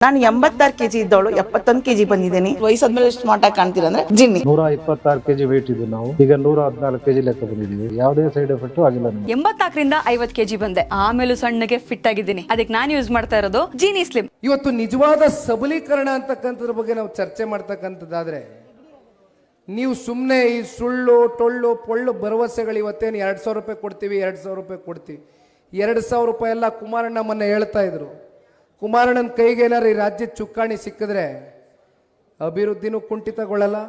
ನಾನು 86 kg ಇದ್ದವಳು 71 kg ಬಂದಿದ್ದೀನಿ. ವಯಸ್ಸಾದ್ಮೇಲೆ smart ಆಗಿ ಕಾಣ್ತೀರಾ ಅಂದ್ರೆ ಜಿನ್ನಿ. 126 kg ವೇಟ್ ಇದ್ದು ನಾವು ಈಗ 114 kg ಲೆಕ್ಕ ಬಂದಿದ್ದೀವಿ. ಯಾವುದೇ ಸೈಡ್ ಎಫೆಕ್ಟ್ ಆಗಿಲ್ಲ ನಮಗೆ. 84ರಿಂದ 50 kg ಬಂದೆ. ಆಮೇಲೆ ಸಣ್ಣಗೆ ಫಿಟ್ ಆಗಿದ್ದೀನಿ. ಅದಕ್ಕೆ ನಾನು ಯೂಸ್ ಮಾಡ್ತಾ ಇರೋದು ಜೀನಿ ಸ್ಲಿಮ್. ಇವತ್ತು ನಿಜವಾದ ಸಬಲೀಕರಣ ಅಂತಕ್ಕಂಥದ್ರ ಬಗ್ಗೆ ನಾವು ಚರ್ಚೆ ಮಾಡ್ತಕ್ಕಂಥದ್ದಾದ್ರೆ ನೀವು ಸುಮ್ಮನೆ ಈ ಸುಳ್ಳು ಟೊಳ್ಳು ಪೊಳ್ಳು ಭರವಸೆಗಳು ಇವತ್ತೇನು 2,000 ರೂಪಾಯಿ ಕೊಡ್ತೀವಿ 2,000 ರೂಪಾಯಿ ಕೊಡ್ತೀವಿ 2,000 ರೂಪಾಯಿ ಎಲ್ಲ ಕುಮಾರಣ್ಣ ಮೊನ್ನೆ ಹೇಳ್ತಾ ಇದ್ರು. ಕುಮಾರಣ್ಣನ ಕೈಗೆ ಏನಾರು ಈ ರಾಜ್ಯದ ಚುಕ್ಕಾಣಿ ಸಿಕ್ಕಿದ್ರೆ ಅಭಿವೃದ್ಧಿನೂ ಕುಂಠಿತಗೊಳ್ಳಲ್ಲ,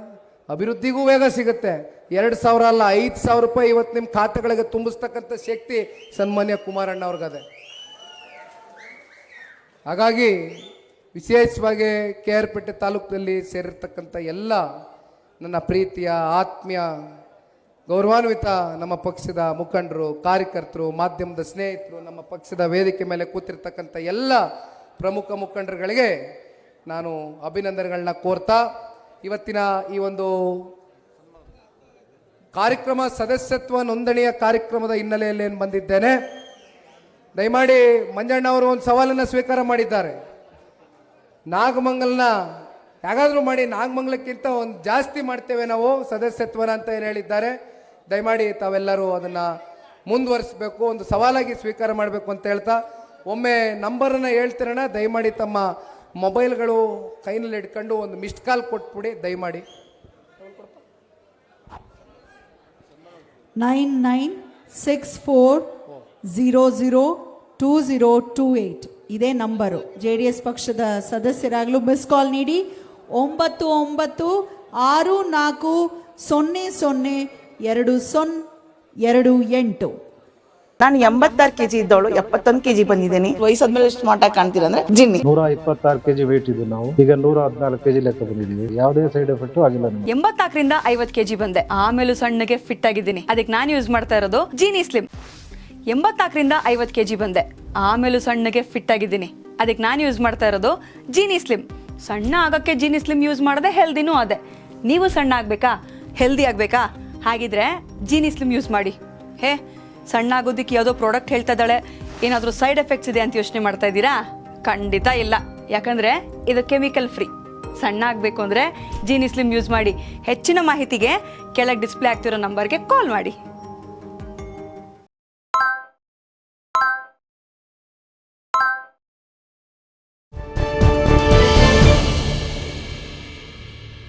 ಅಭಿವೃದ್ಧಿಗೂ ವೇಗ ಸಿಗುತ್ತೆ. 2,000 ಅಲ್ಲ 5,000 ರೂಪಾಯಿ ಇವತ್ತು ನಿಮ್ಮ ಖಾತೆಗಳಿಗೆ ತುಂಬಿಸ್ತಕ್ಕಂಥ ಶಕ್ತಿ ಸನ್ಮಾನ್ಯ ಕುಮಾರಣ್ಣ ಅವ್ರಿಗದೆ. ಹಾಗಾಗಿ ವಿಶೇಷವಾಗಿ KR ಪೇಟೆ ತಾಲೂಕಿನಲ್ಲಿ ಸೇರಿರ್ತಕ್ಕಂಥ ಎಲ್ಲ ನನ್ನ ಪ್ರೀತಿಯ ಆತ್ಮೀಯ ಗೌರವಾನ್ವಿತ ನಮ್ಮ ಪಕ್ಷದ ಮುಖಂಡರು, ಕಾರ್ಯಕರ್ತರು, ಮಾಧ್ಯಮದ ಸ್ನೇಹಿತರು, ನಮ್ಮ ಪಕ್ಷದ ವೇದಿಕೆ ಮೇಲೆ ಕೂತಿರ್ತಕ್ಕಂಥ ಎಲ್ಲ ಪ್ರಮುಖ ಮುಖಂಡರುಗಳಿಗೆ ನಾನು ಅಭಿನಂದನೆಗಳನ್ನ ಕೋರ್ತಾ ಇವತ್ತಿನ ಈ ಒಂದು ಕಾರ್ಯಕ್ರಮ ಸದಸ್ಯತ್ವ ನೋಂದಣಿಯ ಕಾರ್ಯಕ್ರಮದ ಹಿನ್ನೆಲೆಯಲ್ಲಿ ಏನು ಬಂದಿದ್ದೇನೆ. ದಯಮಾಡಿ ಮಂಜಣ್ಣ ಅವರು ಒಂದು ಸವಾಲನ್ನು ಸ್ವೀಕಾರ ಮಾಡಿದ್ದಾರೆ. ನಾಗಮಂಗಲನ ಹೇಗಾದರೂ ಮಾಡಿ ನಾಗಮಂಗಲಕ್ಕಿಂತ ಒಂದು ಜಾಸ್ತಿ ಮಾಡ್ತೇವೆ ನಾವು ಸದಸ್ಯತ್ವನ ಅಂತ ಏನು ಹೇಳಿದ್ದಾರೆ. ದಯಮಾಡಿ ತಾವೆಲ್ಲರೂ ಅದನ್ನು ಮುಂದುವರಿಸಬೇಕು, ಒಂದು ಸವಾಲಾಗಿ ಸ್ವೀಕಾರ ಮಾಡಬೇಕು ಅಂತ ಹೇಳ್ತಾ ಒಮ್ಮೆ ನಂಬರನ್ನು ಹೇಳ್ತಿರೋಣ. ದಯಮಾಡಿ ತಮ್ಮ ಮೊಬೈಲ್ಗಳು ಕೈನಲ್ಲಿ ಇಟ್ಕೊಂಡು ಒಂದು ಮಿಸ್ಡ್ ಕಾಲ್ ಕೊಟ್ಬಿಡಿ ದಯಮಾಡಿ. 9964002028 ಇದೇ ನಂಬರು. JDS ಪಕ್ಷದ ಸದಸ್ಯರಾಗಲು ಮಿಸ್ ಕಾಲ್ ನೀಡಿ 9964002028. ನಾನು 86 kg ಇದ್ದವಳು 71 kg ಬಂದಿದ್ದೀನಿ. ವಯಸ್ಸಾದ್ಮೇಲೆ ಸ್ಮಾರ್ಟ್ ಆಗಿ ಕಾಣ್ತೀರಾ ಅಂದ್ರೆ ಜಿನ್ನಿ. 126 kg ವೇಟ್ ಇದ್ದು ನಾವು ಈಗ 114 kg ಲೆಕ್ಕ ಬಂದಿದ್ದೀವಿ. ಯಾವುದೇ ಸೈಡ್ ಎಫೆಕ್ಟ್ ಆಗಿಲ್ಲ ನಮಗೆ. 84ರಿಂದ 50 kg ಬಂದೆ. ಆಮೇಲೆ ಸಣ್ಣಗೆ ಫಿಟ್ ಆಗಿದ್ದೀನಿ. ಅದಕ್ಕೆ ನಾನು ಯೂಸ್ ಮಾಡ್ತಾ ಇರೋದು ಜೀನಿ ಸ್ಲಿಮ್. 84ರಿಂದ 50 kg ಬಂದೆ. ಆಮೇಲೆ ಸಣ್ಣಗೆ ಫಿಟ್ ಆಗಿದ್ದೀನಿ. ಅದಕ್ಕೆ ನಾನು ಯೂಸ್ ಮಾಡ್ತಾ ಇರೋದು ಜೀನಿ ಸ್ಲಿಮ್. ಸಣ್ಣ ಆಗಕ್ಕೆ ಜೀನಿ ಸ್ಲಿಮ್ ಯೂಸ್ ಮಾಡದೆ ಹೆಲ್ದಿನೂ ಅದೇ. ನೀವು ಸಣ್ಣ ಆಗಬೇಕಾ, ಹೆಲ್ದಿ ಆಗಬೇಕಾ? ಹಾಗಿದ್ರೆ ಜೀನಿ ಸ್ಲಿಮ್ ಯೂಸ್ ಮಾಡಿ. ಸಣ್ಣ ಆಗೋದಕ್ಕೆ ಯಾವುದೋ ಪ್ರಾಡಕ್ಟ್ ಹೇಳ್ತಾ ಇದ್ದಾಳೆ, ಏನಾದರೂ ಸೈಡ್ ಎಫೆಕ್ಟ್ಸ್ ಇದೆ ಅಂತ ಯೋಚನೆ ಮಾಡ್ತಾ ಇದ್ದೀರಾ? ಖಂಡಿತ ಇಲ್ಲ, ಯಾಕಂದರೆ ಇದು ಕೆಮಿಕಲ್ ಫ್ರೀ. ಸಣ್ಣ ಆಗಬೇಕು ಅಂದರೆ ಜೀನಿ ಸ್ಲಿಮ್ ಯೂಸ್ ಮಾಡಿ. ಹೆಚ್ಚಿನ ಮಾಹಿತಿಗೆ ಕೆಳಗೆ ಡಿಸ್ಪ್ಲೇ ಆಗ್ತಿರೋ ನಂಬರ್ಗೆ ಕಾಲ್ ಮಾಡಿ.